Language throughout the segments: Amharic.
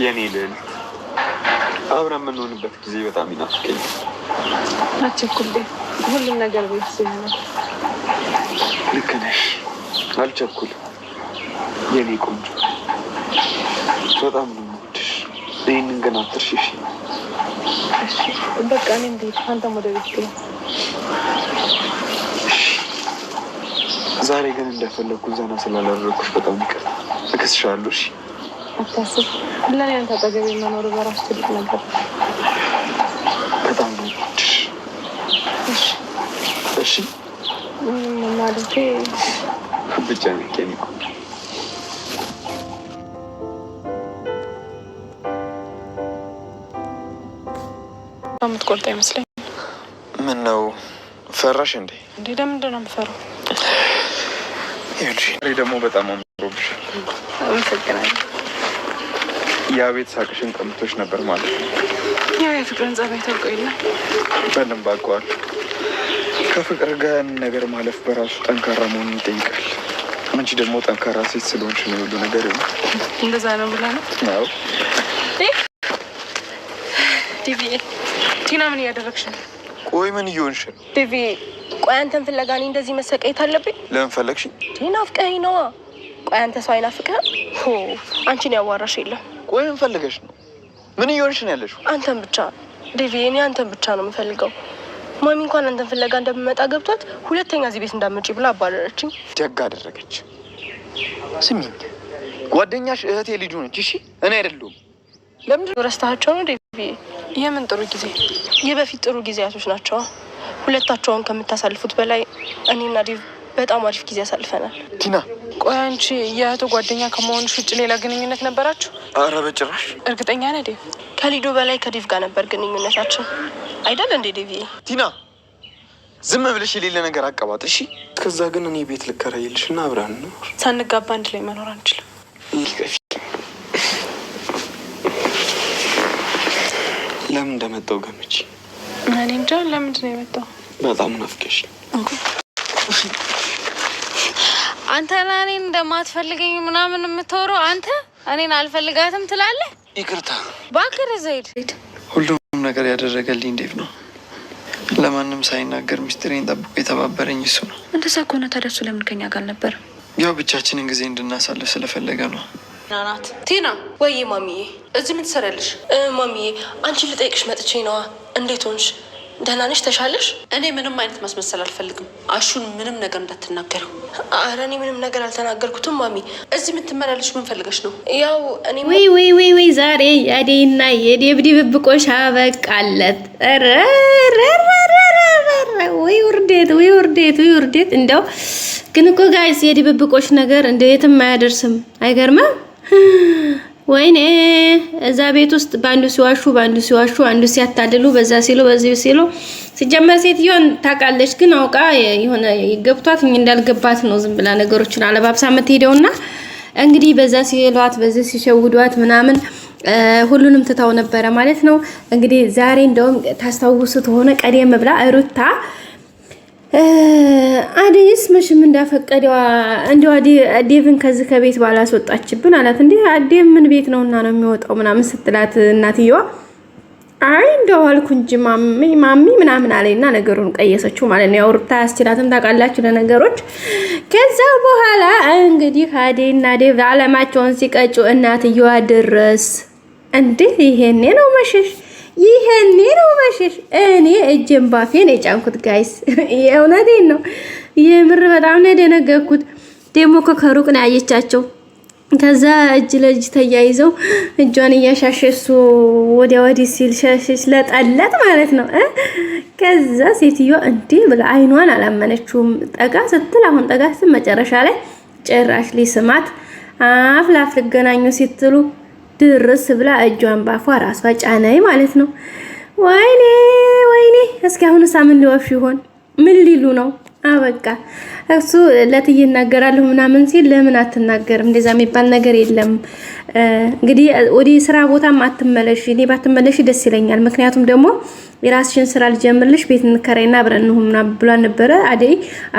የኔ ልል አብረን የምንሆንበት ጊዜ በጣም ይናፍቀኛል። አትቸኩል፣ ሁሉም ነገር ቤት ሲሆን ልክ ነሽ። አልቸኩልም የኔ ቆንጆ፣ በጣም ነው የምወድሽ። ይህንን ግን አትርሺሽ። በቃ እኔ እንዴት አንተም ወደ ቤት ግባ። ዛሬ ግን እንደፈለግኩ ዘና ስላላደረኩሽ በጣም ይቅርታ። እከስሻለሁ። እሺ አታስብ። ለእኔ አንተ አጠገቤ መኖር በራሱ ትልቅ ነበር። በጣም ነው የምወድሽ። እሺ ማለቴ ብቻ ነኝ የኔ ቆንጆ። የምትቆርጥ አይመስለኝም። ምን ነው ፈራሽ እንዴ? እንዴ ለምንድን ነው የምፈራው? ይኸውልሽ ደግሞ በጣም አምሮብሻል። አመሰግናለሁ። ያ ቤት ሳቅሽን ቀምቶሽ ነበር ማለት ነው። ያው የፍቅርን ጸባይ ታውቀው የለ? በደንብ አውቀዋለሁ። ከፍቅር ጋር ያንን ነገር ማለፍ በራሱ ጠንካራ መሆኑን ይጠይቃል። አንቺ ደግሞ ጠንካራ ሴት ስለሆንሽ ነው ሁሉ ነገር ይሆናል። እንደዛ ነው ብለህ ነው? አዎ። ዲቪ ቲና ምን እያደረግሽ ነው? ቆይ ምን እየሆንሽ ነው? ዲቪ ቆይ አንተን ፍለጋ እኔ እንደዚህ መሰቃየት አለብኝ? ለምን ፈለግሽ? ናፍቀኸኝ ነዋ። ቆይ አንተ ሰው አይናፍቅህም? አንቺን ያዋራሽ የለም። ቆይ ምን ፈልገሽ ነው? ምን እየሆንሽ ነው ያለሽው? አንተን ብቻ ዲቪ፣ እኔ አንተን ብቻ ነው የምፈልገው። ማሚ እንኳን አንተን ፍለጋ እንደምመጣ ገብቷት ሁለተኛ እዚህ ቤት እንዳትመጪ ብላ አባረረችኝ። ደግ አደረገች። ስሚኝ፣ ጓደኛሽ እህቴ ልጁ ነች። እሺ እኔ አይደለሁም። ለምንድን ነው ረስተሃቸው ነው ዲቪ? የምን ጥሩ ጊዜ? የበፊት ጥሩ ጊዜያቶች ናቸው። ሁለታቸውን ከምታሳልፉት በላይ እኔና ዲቭ በጣም አሪፍ ጊዜ ያሳልፈናል። ቲና ቆይ አንቺ የእህቱ ጓደኛ ከመሆንሽ ውጭ ሌላ ግንኙነት ነበራችሁ? አረ በጭራሽ። እርግጠኛ ነህ ዴቭ? ከሊዶ በላይ ከዲቭ ጋር ነበር ግንኙነታችን አይደል እንዴ ዴቪ? ቲና ዝም ብለሽ የሌለ ነገር አቀባጥ። እሺ ከዛ ግን እኔ ቤት ልከራይልሽ እና አብረን ነው። ሳንጋባ አንድ ላይ መኖር አንችልም። ለምን እንደመጣው ገምቼ። እኔ እንጃ ለምንድን ነው የመጣው? በጣም ናፍቀሽ። አንተ እኔን እንደማትፈልገኝ ምናምን የምትወረው አንተ እኔን አልፈልጋትም ትላለህ። ይቅርታ እባክህ ዘይድ። ሁሉም ነገር ያደረገልኝ እንዴት ነው? ለማንም ሳይናገር ሚስጥሬን ጠብቆ የተባበረኝ እሱ ነው። እንደዛ ከሆነ ታዲያ እሱ ለምን ከኛ ጋር ነበር? ያው ብቻችንን ጊዜ እንድናሳልፍ ስለፈለገ ነው። ናት ቲና። ወይ ማሚዬ፣ እዚህ ምን ትሰሪያለሽ? ማሚዬ አንቺን ልጠይቅሽ መጥቼ ነዋ። እንዴት ሆንሽ? ደህና ነሽ? ተሻለሽ? እኔ ምንም አይነት ማስመሰል አልፈልግም። አሹን ምንም ነገር እንዳትናገረው። ኧረ እኔ ምንም ነገር አልተናገርኩትም ማሚ። እዚህ የምትመላለሽ ምን ፈልገሽ ነው? ያው እኔ ወይ ዛሬ የአዴና የዴብ ድብብቆሽ አበቃለት። ወይ ውርዴት። እንደው ግን እኮ ጋይስ የድብብቆሽ ነገር እንደው የትም አያደርስም። አይገርምም? ወይኔ እዛ ቤት ውስጥ ባንዱ ሲዋሹ አንዱ ሲያታልሉ በዛ ሲሉ በዚህ ሲሉ ሲጀመር ሴትዮን ታውቃለች፣ ግን አውቃ የሆነ ገብቷት እንዳልገባት ነው ዝም ብላ ነገሮችን አለባብሳ የምትሄደውና እንግዲህ በዛ ሲሏት በዚህ ሲሸውዷት ምናምን ሁሉንም ትታው ነበረ ማለት ነው። እንግዲህ ዛሬ እንደውም ታስታውሱት ሆነ ቀደም ብላ ሩታ አዴስ መሽም እንዳፈቀደዋ እንደው ዴቭን ከዚህ ከቤት ባላስወጣችብን አላት። እንዴ አዴም ምን ቤት ነውና ነው የሚወጣው ምናምን ስትላት እናትየዋ አይ እንደው አልኩ እንጂ ማሚ ምናምን አለኝና ነገሩን ቀየሰችው ማለት ነው። ያው ሩታ ያስችላትም ታውቃላችሁ ለነገሮች። ከዛ በኋላ እንግዲህ አዴና ዴቭ አለማቸውን ሲቀጩ እናትየዋ ድረስ እንዴ ይሄኔ ነው መሸሽ እኔ እጄን ባፌን የጫንኩት ጋይስ፣ የእውነቴን ነው። የምር በጣም ነው የደነገኩት። ደግሞ ከሩቅ ነው ያየቻቸው። ከዛ እጅ ለእጅ ተያይዘው እጇን እያሻሸሱ ወዲያ ወዲህ ሲል ሸሽሽ ለጠለት ማለት ነው። ከዛ ሴትዮዋ እንዴ ብላ አይኗን አላመነችውም። ጠጋ ስትል መጨረሻ ላይ ጭራሽ ሊስማት አፍ ላፍ ልገናኙ ሲትሉ ድርስ ብላ እጇን ባፏ ራሷ ጫነይ ማለት ነው። ወይኔ እስኪ አሁን ሳምን ሊወፍ ይሆን? ምን ሊሉ ነው? በቃ እሱ ለትዬ እናገራለሁ ምናምን ሲል ለምን አትናገርም? እንደዛ የሚባል ነገር የለም። እንግዲህ ወደ ስራ ቦታም አትመለሽ፣ እኔ ባትመለሽ ደስ ይለኛል። ምክንያቱም ደግሞ የራስሽን ስራ ልጀምርልሽ ቤት እንከራይና አብረን ነው ምናምን ብሏል ነበረ አደይ።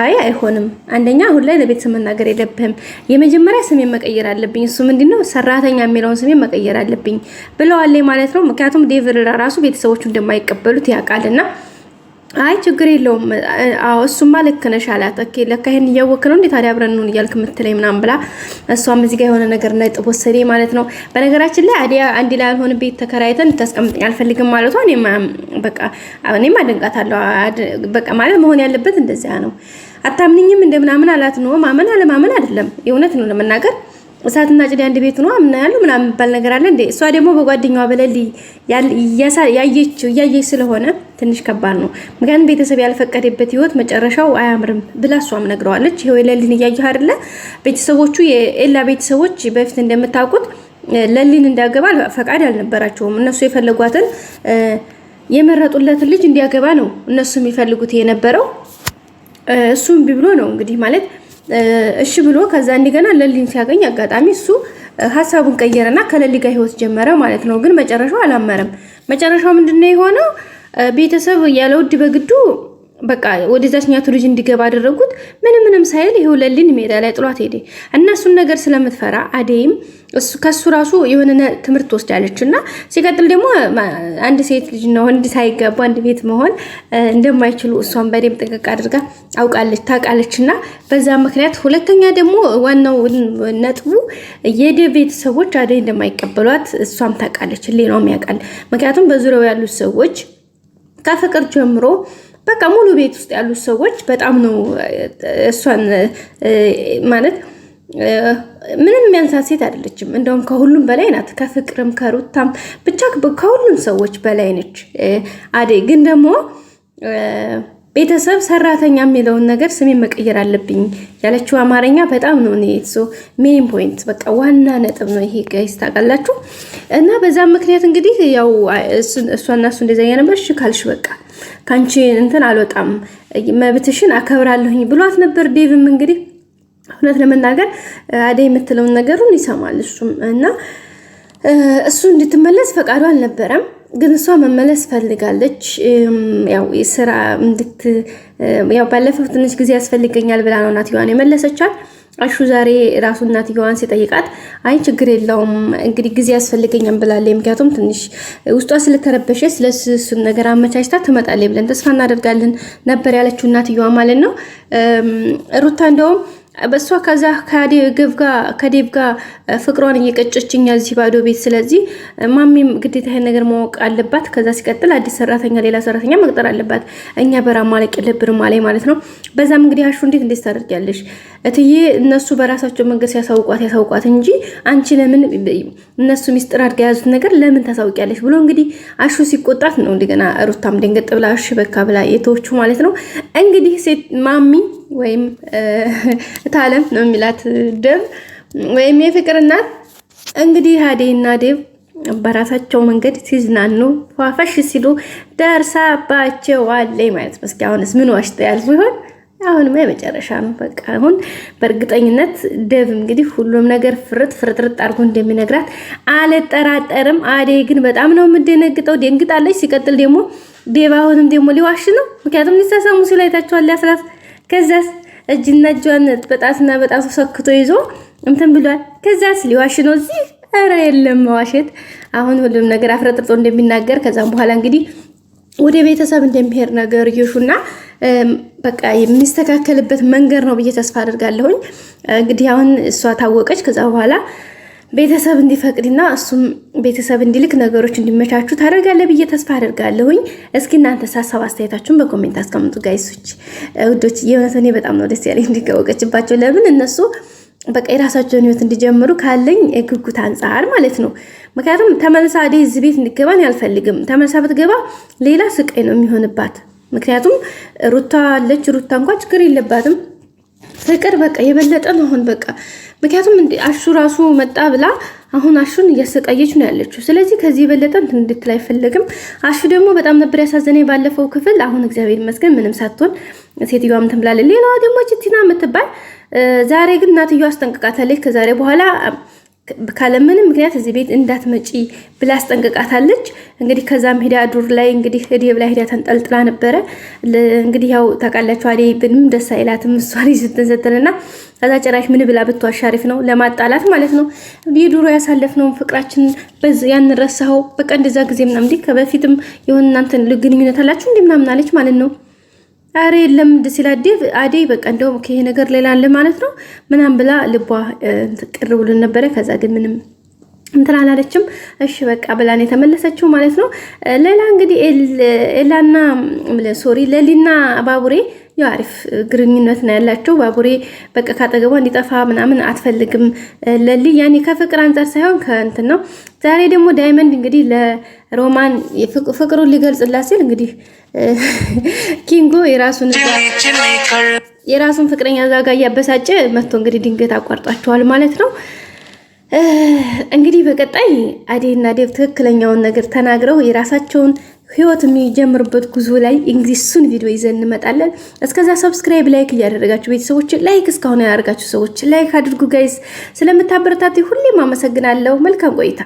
አይሆንም፣ አንደኛ አሁን ላይ ለቤተሰብ መናገር የለብህም። የመጀመሪያ ስሜን መቀየር አለብኝ። እሱ ምንድነው ሰራተኛ የሚለውን ስሜን መቀየር አለብኝ ብለዋል ማለት ነው። ምክንያቱም ዴቭ ራሱ ቤተሰቦቹ እንደማይቀበሉት ያውቃልና ችግር የለውም። እሱማ ልክ ነሽ አላት። ኦኬ ለካ ይሄን እያወቅህ ነው እንዴ ታዲያ አብረን ነው እያልክ የምትለኝ ምናምን ብላ እሷም እዚህ ጋር የሆነ ነገር ላይ ጥቦሰዴ ማለት ነው። በነገራችን ላይ አዲያ አንድ ላይ ያልሆነ ቤት ተከራይተን ታስቀምጠኝ አልፈልግም ማለቷ እኔም አደንቃታለሁ። በቃ ማለት መሆን ያለበት እንደዚያ ነው። አታምንኝም እንደምናምን አላት። ነው ማመን አለማመን አይደለም፣ የእውነት ነው ለመናገር እሳትና ጭድ አንድ ቤት ነው አምናለሁ ምናምን ባል ነገር አለ እንዴ። እሷ ደግሞ በጓደኛዋ በለሊ ያየች ስለሆነ ትንሽ ከባድ ነው። ምክንያቱም ቤተሰብ ያልፈቀደበት ህይወት መጨረሻው አያምርም ብላ እሷም ነግረዋለች። ይሄው ለሊን እያየህ አይደለ? ቤተሰቦቹ የኤላ ቤተሰቦች በፊት እንደምታውቁት ለሊን እንዳገባ ፈቃድ አልነበራቸውም። እነሱ የፈለጓትን የመረጡለትን ልጅ እንዲያገባ ነው እነሱ የሚፈልጉት የነበረው። እሱም ቢብሎ ነው እንግዲህ ማለት እሺ ብሎ ከዛ እንደገና ለሊን ሲያገኝ አጋጣሚ እሱ ሐሳቡን ቀየረና ከለሊ ጋር ህይወት ጀመረ ማለት ነው። ግን መጨረሻው አላመረም። መጨረሻው ምንድነው የሆነው? ቤተሰብ ያለውድ በግዱ በቃ ወደዛችኛቱ ልጅ እንዲገባ አደረጉት። ምንም ሳይል ይሄው ለሊን ሜዳ ላይ ጥሏት ሄደ። እነሱን ነገር ስለምትፈራ አደይም ከሱ ራሱ የሆነ ትምህርት ወስዳለችና ሲቀጥል ደግሞ አንድ ሴት ልጅ ነው ወንድ ሳይገባ አንድ ቤት መሆን እንደማይችሉ እሷን በደም ጥንቅቅ አድርጋ ታውቃለችና በዛ ምክንያት ሁለተኛ ደግሞ ዋናው ነጥቡ የዴቭ ቤተሰቦች አደይ እንደማይቀበሏት እሷም ታውቃለች። ሌላውም ያውቃል። ምክንያቱም በዙሪያው ያሉት ሰዎች ከፍቅር ጀምሮ በቃ ሙሉ ቤት ውስጥ ያሉት ሰዎች በጣም ነው እሷን ማለት ምንም የሚያንሳት ሴት አይደለችም። እንደውም ከሁሉም በላይ ናት። ከፍቅርም ከሩታም ብቻ ከሁሉም ሰዎች በላይ ነች አደይ። ግን ደግሞ ቤተሰብ ሰራተኛ የሚለውን ነገር ስሜን መቀየር አለብኝ ያለችው አማርኛ በጣም ነው ሜን ፖይንት በቃ ዋና ነጥብ ነው ይሄ ጋይስ ታውቃላችሁ። እና በዛ ምክንያት እንግዲህ ያው እሷና እሱ እንደዛ ያነበርሽ ካልሽ በቃ ካንቺ እንትን አልወጣም መብትሽን አከብራለሁኝ ብሏት ነበር ዴቭም እንግዲህ እውነት ለመናገር አደይ የምትለውን ነገሩን ይሰማል እሱም እና እሱ እንድትመለስ ፈቃዱ አልነበረም። ግን እሷ መመለስ ፈልጋለች። ያው የሥራ ያው ባለፈው ትንሽ ጊዜ ያስፈልገኛል ብላ ነው እናትየዋን የመለሰቻት። አሹ ዛሬ ራሱ እናትየዋን ሲጠይቃት አይ ችግር የለውም እንግዲህ ጊዜ ያስፈልገኛል ብላለች። ምክንያቱም ትንሽ ውስጧ ስለተረበሸ ስለሱ ነገር አመቻችታ ትመጣለች ብለን ተስፋ እናደርጋለን ነበር ያለችው እናትየዋ ማለት ነው። ሩታ እንደውም በሷ ከዛ ከዴቭ ጋር ፍቅሯን እየቀጨችኝ እዚህ ባዶ ቤት። ስለዚህ ማሚም ግዴታ ይሄን ነገር ማወቅ አለባት። ከዛ ሲቀጥል አዲስ ሰራተኛ ሌላ ሰራተኛ መቅጠር አለባት። እኛ በራ ማለቅ የለብንም ማለት ነው። በዛም እንግዲህ አሹ እንዴት ታደርጊያለሽ እትዬ? እነሱ በራሳቸው መንገድ ያሳውቋት እንጂ አንቺ ለምን እነሱ ሚስጥር አድርጋ ያዙት ነገር ለምን ታሳውቂያለሽ ብሎ እንግዲህ አሹ ሲቆጣት ነው እንደገና ሩታም ደንገጥ ብላ እሺ በቃ ብላ የተወቹ ማለት ነው። እንግዲህ ሴት ማሚ ወይም ታለም ነው የሚላት ዴቭ ወይም የፍቅር እናት እንግዲህ አደይና ዴቭ በራሳቸው መንገድ ሲዝናኑ ፏፈሽ ሲሉ ደርሳባቸው አለ ማለት ነው። እስኪ አሁንስ ምን ዋሽታ ያልፉ ይሆን? አሁንማ የመጨረሻ ነው በቃ። አሁን በእርግጠኝነት ዴቭ እንግዲህ ሁሉም ነገር ፍርጥርጥ አድርጎ እንደሚነግራት አልጠራጠርም። አደይ ግን በጣም ነው የምትደነግጠው፣ ደንግጣለች። ሲቀጥል ደግሞ ዴቭ አሁንም ደግሞ ሊዋሽ ነው። ምክንያቱም ሊሳሳሙ ሲሉ አይታችኋል ያስላፍ ከዛስ እጅና እጇን በጣትና በጣቱ ሰክቶ ይዞ እንትን ብሏል። ከዛስ ሊዋሽ ነው እዚህ። ኧረ የለም መዋሸት። አሁን ሁሉም ነገር አፍረጥርጦ እንደሚናገር ከዛም በኋላ እንግዲህ ወደ ቤተሰብ እንደሚሄድ ነገር ይሹና በቃ የሚስተካከልበት መንገድ ነው ብዬ ተስፋ አደርጋለሁኝ። እንግዲህ አሁን እሷ ታወቀች። ከዛ በኋላ ቤተሰብ እንዲፈቅድና እሱም ቤተሰብ እንዲልክ ነገሮች እንዲመቻቹ ታደርጋለህ ብዬ ተስፋ አደርጋለሁኝ። እስኪ እናንተ ሀሳብ አስተያየታችሁን በኮሜንት አስቀምጡ ጋይሶች ውዶች። የእውነት እኔ በጣም ነው ደስ ያለኝ እንዲገወቀችባቸው። ለምን እነሱ በቃ የራሳቸውን ህይወት እንዲጀምሩ ካለኝ የጉጉት አንጻር ማለት ነው። ምክንያቱም ተመልሳ አደይ እዚህ ቤት እንዲገባን አልፈልግም። ተመልሳ ብትገባ ሌላ ስቃይ ነው የሚሆንባት። ምክንያቱም ሩታ አለች። ሩታ እንኳን ችግር የለባትም። ፍቅር በቃ የበለጠ ነው አሁን በቃ ምክንያቱም አሹ ራሱ መጣ ብላ አሁን አሹን እያሰቃየች ነው ያለችው። ስለዚህ ከዚህ የበለጠ እንድትል አይፈልግም። አሹ ደግሞ በጣም ነበር ያሳዘነኝ ባለፈው ክፍል። አሁን እግዚአብሔር ይመስገን ምንም ሳትሆን ሴትዮዋም ትምላለች። ሌላዋ ደግሞ ቺቲና የምትባል ዛሬ ግን እናትየዋ አስጠንቅቃታለች። ከዛሬ በኋላ ካለምንም ምክንያት እዚህ ቤት እንዳትመጪ ብላ አስጠንቅቃታለች። እንግዲህ ከዛም ሄዳ ዱር ላይ እንግዲህ ዴብ ላይ ሄዳ ተንጠልጥላ ነበረ። እንግዲህ ያው ታውቃላችሁ አዴ ብንም ደስ አይላትም እሷ ላይ ስትንሰጥልና ከዛ ጭራሽ ምን ብላ ብትዋሽ አሪፍ ነው ለማጣላት ማለት ነው። የዱሮ ያሳለፍነው ፍቅራችን በዚህ ያን ረሳኸው በቃ እንደዛ ጊዜ ምናምን እንዴ ከበፊትም የሆነ እናንተ ግንኙነት አላችሁ እንዴ ምናምን አለች ማለት ነው። አሬ የለም ደስ ይላል ዴቭ አዴ በቃ እንደው ይሄ ነገር ሌላ አለ ማለት ነው ምናምን ብላ ልቧ ቅር ብሎ ነበረ። ከዛ ግን ምንም እንትን አላለችም። እሺ በቃ ብላን የተመለሰችው ማለት ነው። ሌላ እንግዲህ ኤላና ለሊና ባቡሬ ያው አሪፍ ግንኙነት ነው ያላቸው። ባቡሬ በቃ ካጠገቧ እንዲጠፋ ምናምን አትፈልግም ለሊ ያኔ ከፍቅር አንፃር ሳይሆን ከእንትን ነው። ዛሬ ደግሞ ዳይመንድ እንግዲህ ለሮማን ፍቅሩን ሊገልጽላት ሲል እንግዲህ ኪንጎ የራሱን ፍቅረኛ ዛጋ እያበሳጨ መጥቶ እንግዲህ ድንገት አቋርጧቸዋል ማለት ነው። እንግዲህ በቀጣይ አዴና ዴቭ ትክክለኛውን ነገር ተናግረው የራሳቸውን ህይወት የሚጀምሩበት ጉዞ ላይ እንግሊዝሱን ቪዲዮ ይዘን እንመጣለን። እስከዛ ሰብስክራይብ ላይክ እያደረጋችሁ ቤተሰቦች ላይክ እስካሁን ያደርጋችሁ ሰዎች ላይክ አድርጉ ጋይስ። ስለምታበረታቱ ሁሌም አመሰግናለሁ። መልካም ቆይታ